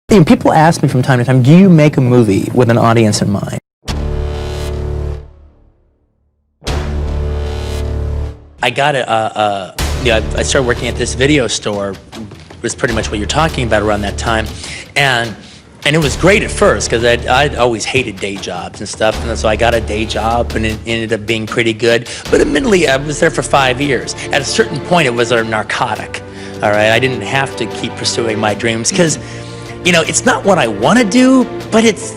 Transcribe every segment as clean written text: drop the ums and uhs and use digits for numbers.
And people ask me from time to time, do you make a movie with an audience in mind? I got I started working at this video store, was pretty much what you're talking about around that time, and it was great at first because I'd always hated day jobs and stuff, and so I got a day job and it ended up being pretty good. But admittedly, I was there for 5 years. At a certain point, it was a narcotic. All right, I didn't have to keep pursuing my dreams because, you know, it's not what I want to do, but it's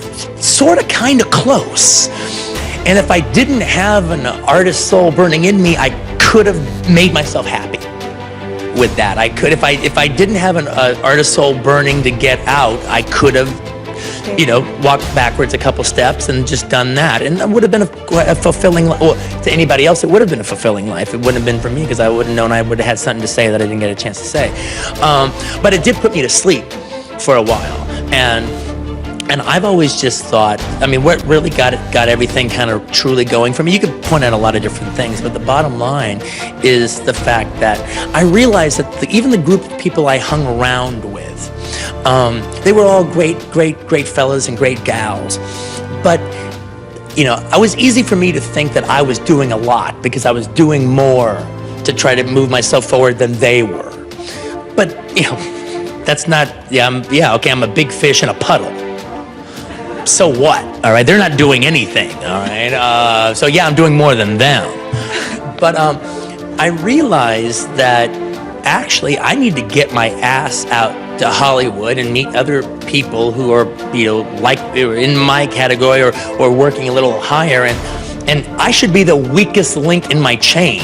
sort of kind of close. And if I didn't have an artist soul burning in me, I could have made myself happy with that. I could, if I didn't have an artist soul burning to get out, I could have, you know, walked backwards a couple steps and just done that. And it would have been a fulfilling, well, to anybody else, it would have been a fulfilling life. It wouldn't have been for me because I would have known I would have had something to say that I didn't get a chance to say. But it did put me to sleep for a while. And I've always just thought, I mean, what really got everything kind of truly going for me, you could point out a lot of different things, but the bottom line is the fact that I realized that even the group of people I hung around with, they were all great fellas and great gals. But, you know, it was easy for me to think that I was doing a lot because I was doing more to try to move myself forward than they were. But, you know, that's not, I'm a big fish in a puddle. So what? All right, they're not doing anything. All right, so yeah, I'm doing more than them. But I realized that actually I need to get my ass out to Hollywood and meet other people who are, you know, like in my category or working a little higher, and I should be the weakest link in my chain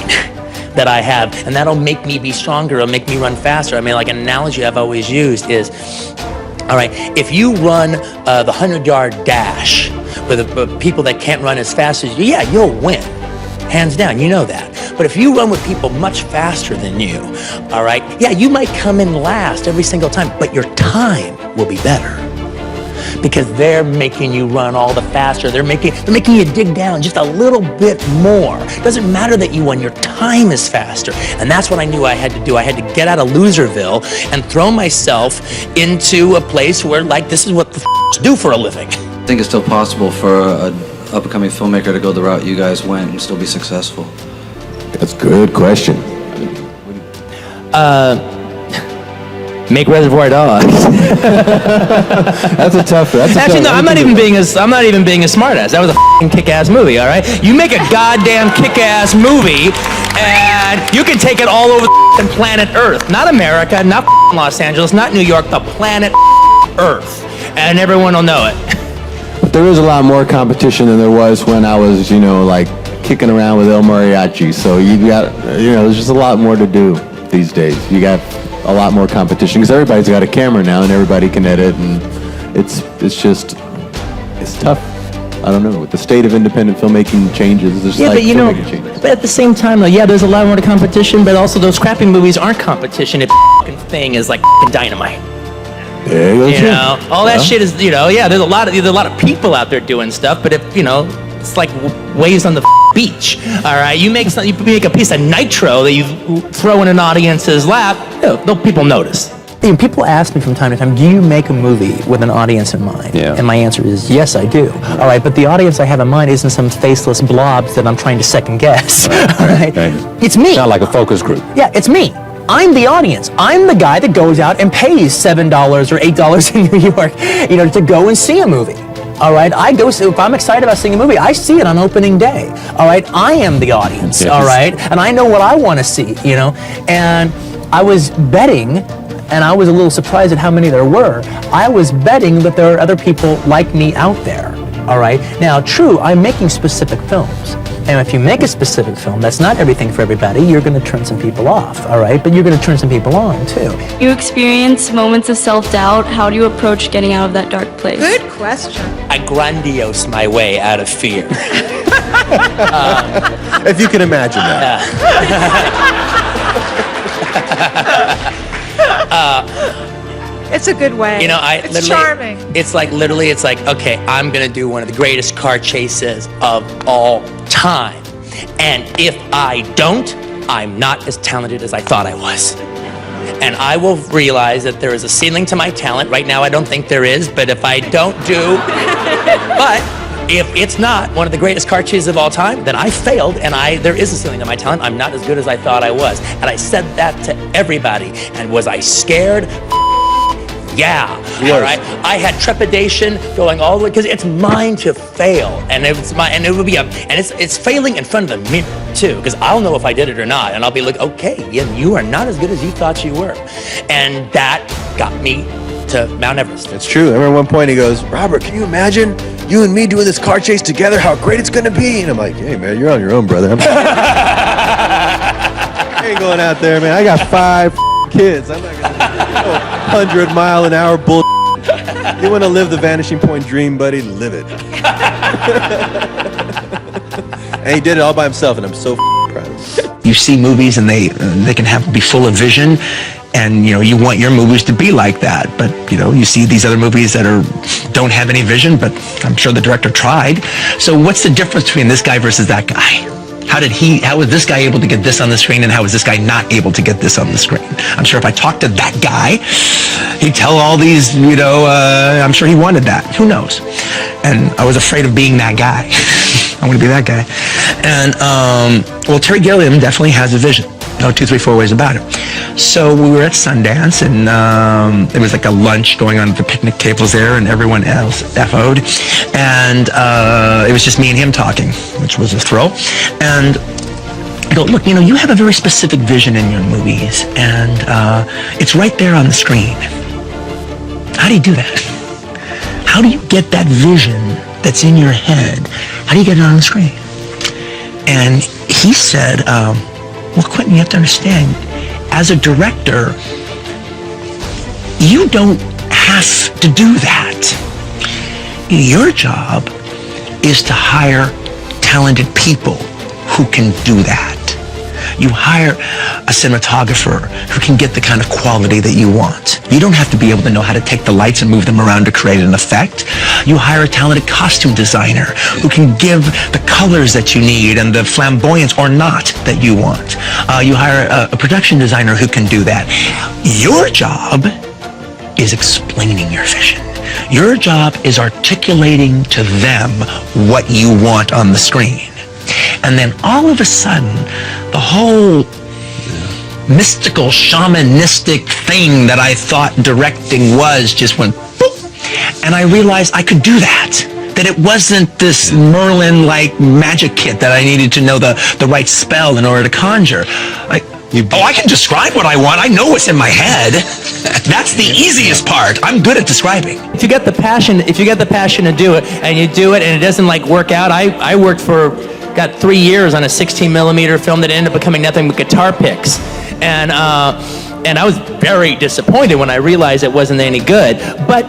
that I have, and that'll make me be stronger. It'll make me run faster. I mean, like an analogy I've always used is, all right, if you run the 100-yard dash with people that can't run as fast as you, yeah, you'll win, hands down, you know that. But if you run with people much faster than you, all right, yeah, you might come in last every single time, but your time will be better because they're making you run all the faster. They're making you dig down just a little bit more. It doesn't matter that you won, your time is faster. And that's what I knew I had to do. I had to get out of Loserville and throw myself into a place where, like, this is what the do for a living. I think it's still possible for an up-and-coming filmmaker to go the route you guys went and still be successful. That's a good question. Make Reservoir Dogs. That's a tough. Actually, no, I'm not even being a smartass. That was a f***ing kick-ass movie. All right, you make a goddamn kick-ass movie, and you can take it all over the planet Earth. Not America, not Los Angeles, not New York. The planet Earth, and everyone will know it. But there is a lot more competition than there was when I was, you know, like kicking around with El Mariachi. So you got, you know, there's just a lot more to do these days. You got a lot more competition because everybody's got a camera now and everybody can edit, and it's tough. I don't know, with the state of independent filmmaking changes, there's yeah, like but you know, changes. but at the same time though, yeah, there's a lot more to competition, but also those crappy movies aren't competition if the thing is like dynamite. You know, all that shit is, you know, yeah, there's a lot of people out there doing stuff, but if, you know, it's like waves on the beach. All right, you make a piece of nitro that you throw in an audience's lap, you know, people notice. And people ask me from time to time, do you make a movie with an audience in mind? Yeah. And my answer is yes, I do. All right, but the audience I have in mind isn't some faceless blobs that I'm trying to second guess. All right, it's me. Not like a focus group. Yeah, it's me. I'm the audience. I'm the guy that goes out and pays $7 or $8 in New York, you know, to go and see a movie. All right, I go see, if I'm excited about seeing a movie, I see it on opening day. All right, I am the audience. Yes. All right, and I know what I want to see, you know. And I was betting, and I was a little surprised at how many there were. I was betting that there are other people like me out there. All right, now, true, I'm making specific films. And if you make a specific film, that's not everything for everybody. You're going to turn some people off, all right? But you're going to turn some people on, too. You experience moments of self-doubt. How do you approach getting out of that dark place? Good question. I grandiose my way out of fear. If you can imagine that. It's a good way. You know, it's charming. It's like, literally, it's like, okay, I'm going to do one of the greatest car chases of all time. And if I don't, I'm not as talented as I thought I was. and I will realize that there is a ceiling to my talent. Right now, I don't think there is, but if I don't do, but if it's not one of the greatest car chases of all time, then I failed, and there is a ceiling to my talent. I'm not as good as I thought I was. And I said that to everybody. And was I scared? Yeah, all right. I had trepidation going all the way because it's mine to fail, and it's failing in front of the mirror too, because I'll know if I did it or not, and I'll be like, okay, yeah, you are not as good as you thought you were, and that got me to Mount Everest. It's true. I remember one point he goes, Robert, can you imagine you and me doing this car chase together? How great it's gonna be! And I'm like, hey man, you're on your own, brother. I ain't going out there, man. I got 5 kids. I'm not gonna 100-mile-an-hour bull. You want to live the vanishing point dream, buddy? Live it. And he did it all by himself, and I'm so proud of him. You see movies, and they can be full of vision, and you want your movies to be like that. But you see these other movies that don't have any vision, but I'm sure the director tried. So what's the difference between this guy versus that guy? How was this guy able to get this on the screen, and how was this guy not able to get this on the screen? I'm sure if I talked to that guy, he'd tell all these, I'm sure he wanted that. Who knows? And I was afraid of being that guy. I want to be that guy. And, well, Terry Gilliam definitely has a vision. No 2, 3, 4 ways about it. So we were at Sundance, and there was like a lunch going on at the picnic tables there, and everyone else FO'd. And it was just me and him talking, which was a thrill. And I go, look, you have a very specific vision in your movies, and it's right there on the screen. How do you do that? How do you get that vision that's in your head? How do you get it on the screen? And he said, well, Quentin, you have to understand, as a director, you don't have to do that. Your job is to hire talented people who can do that. You hire a cinematographer who can get the kind of quality that you want. You don't have to be able to know how to take the lights and move them around to create an effect. You hire a talented costume designer who can give the colors that you need and the flamboyance or not that you want. You hire a production designer who can do that. Your job is explaining your vision. Your job is articulating to them what you want on the screen. And then all of a sudden, the whole mystical, shamanistic thing that I thought directing was just went boop. And I realized I could do that. That it wasn't this Merlin-like magic kit that I needed to know the right spell in order to conjure. I can describe what I want. I know what's in my head. That's the easiest part. I'm good at describing. If you get the passion to do it, and you do it, and it doesn't work out, I got 3 years on a 16mm film that ended up becoming nothing but guitar picks, and I was very disappointed when I realized it wasn't any good. But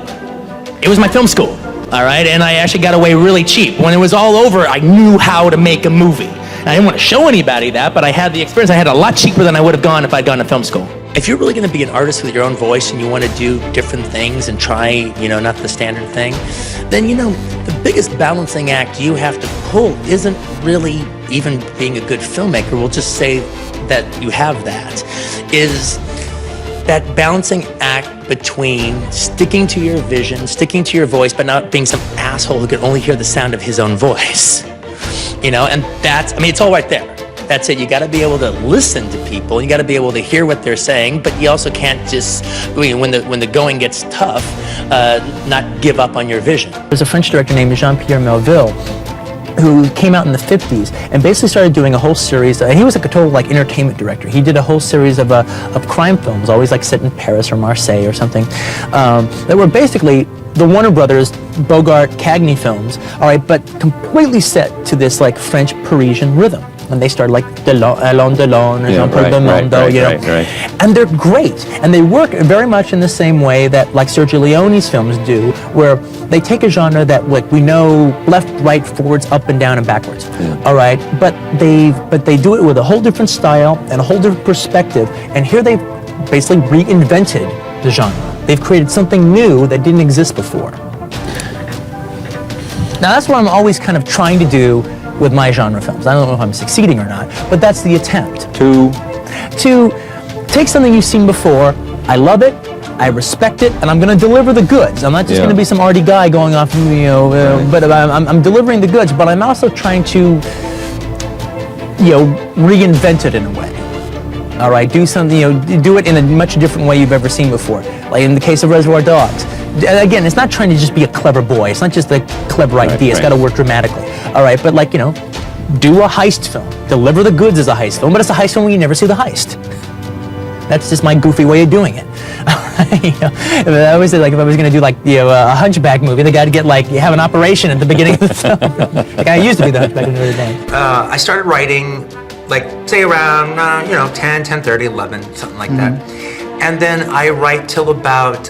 it was my film school, all right, and I actually got away really cheap. When it was all over, I knew how to make a movie. I didn't want to show anybody that, but I had the experience. I had a lot cheaper than I would have gone if I'd gone to film school. If you're really going to be an artist with your own voice and you want to do different things and try, not the standard thing, then, the biggest balancing act you have to pull isn't really even being a good filmmaker. We'll just say that you have that, is that balancing act between sticking to your vision, sticking to your voice, but not being some asshole who can only hear the sound of his own voice. And it's all right there. That's it. You got to be able to listen to people. You got to be able to hear what they're saying, but you also can't just, when the going gets tough, not give up on your vision. There's a French director named Jean-Pierre Melville who came out in the 50s and basically started doing a whole series. He was a total entertainment director. He did a whole series of crime films, always set in Paris or Marseille or something, that were basically the Warner Brothers Bogart Cagney films, all right, but completely set to this French Parisian rhythm. And they started Alain Delon and Jean-Paul Belmondo, and they're great. And they work very much in the same way that Sergio Leone's films do, where they take a genre that we know left, right, forwards, up and down and backwards. All right, but they do it with a whole different style and a whole different perspective. And here they've basically reinvented the genre. They've created something new that didn't exist before. Now that's what I'm always kind of trying to do with my genre films. I don't know if I'm succeeding or not, but that's the attempt. To take something you've seen before. I love it. I respect it, and I'm going to deliver the goods. I'm not just going to be some arty guy going off, but I'm delivering the goods. But I'm also trying to, reinvent it in a way. All right, do something, do it in a much different way you've ever seen before. Like in the case of Reservoir Dogs. Again, it's not trying to just be a clever boy. It's not just a clever idea. It's got to work dramatically. All right, but do a heist film. Deliver the goods as a heist film, but it's a heist film where you never see the heist. That's just my goofy way of doing it. I always say, if I was going to do a Hunchback movie, the guy to have an operation at the beginning of the film. I used to be the Hunchback in the day. I started writing, say around 10, 10:30, 11, something like that. And then I write till about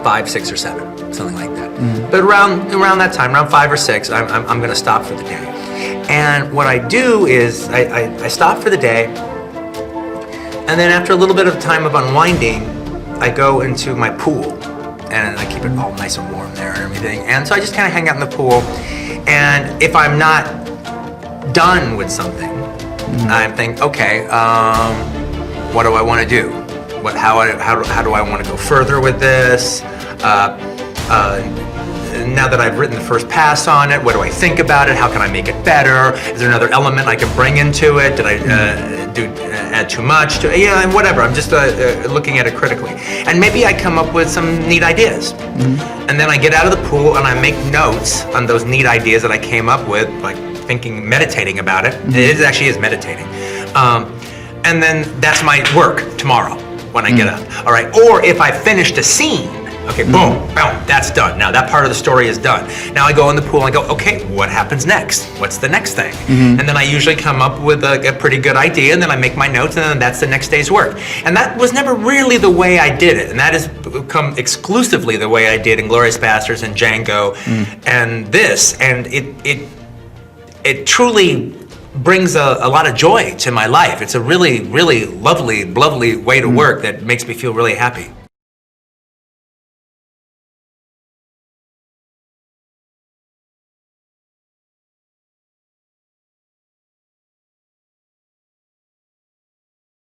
5, 6, or 7, something like that. But around that time, around 5 or 6, I'm going to stop for the day. And what I do is I stop for the day, and then after a little bit of time of unwinding, I go into my pool, and I keep it all nice and warm there and everything. And so I just kind of hang out in the pool, and if I'm not done with something, I think, okay, what do I want to do? How do I want to go further with this? Now that I've written the first pass on it, what do I think about it? How can I make it better? Is there another element I can bring into it? Did I add too much to it? And whatever. I'm just looking at it critically. And maybe I come up with some neat ideas. And then I get out of the pool and I make notes on those neat ideas that I came up with, meditating about it. It actually is meditating. And then that's my work tomorrow when I get up. All right. Or if I finished a scene, okay, boom, that's done. Now that part of the story is done. Now I go in the pool and I go, okay, what happens next? What's the next thing? And then I usually come up with a pretty good idea, and then I make my notes, and then that's the next day's work. And that was never really the way I did it. And that has become exclusively the way I did Inglourious Basterds and Django and this. And it truly brings a lot of joy to my life. It's a really, really lovely way to work that makes me feel really happy.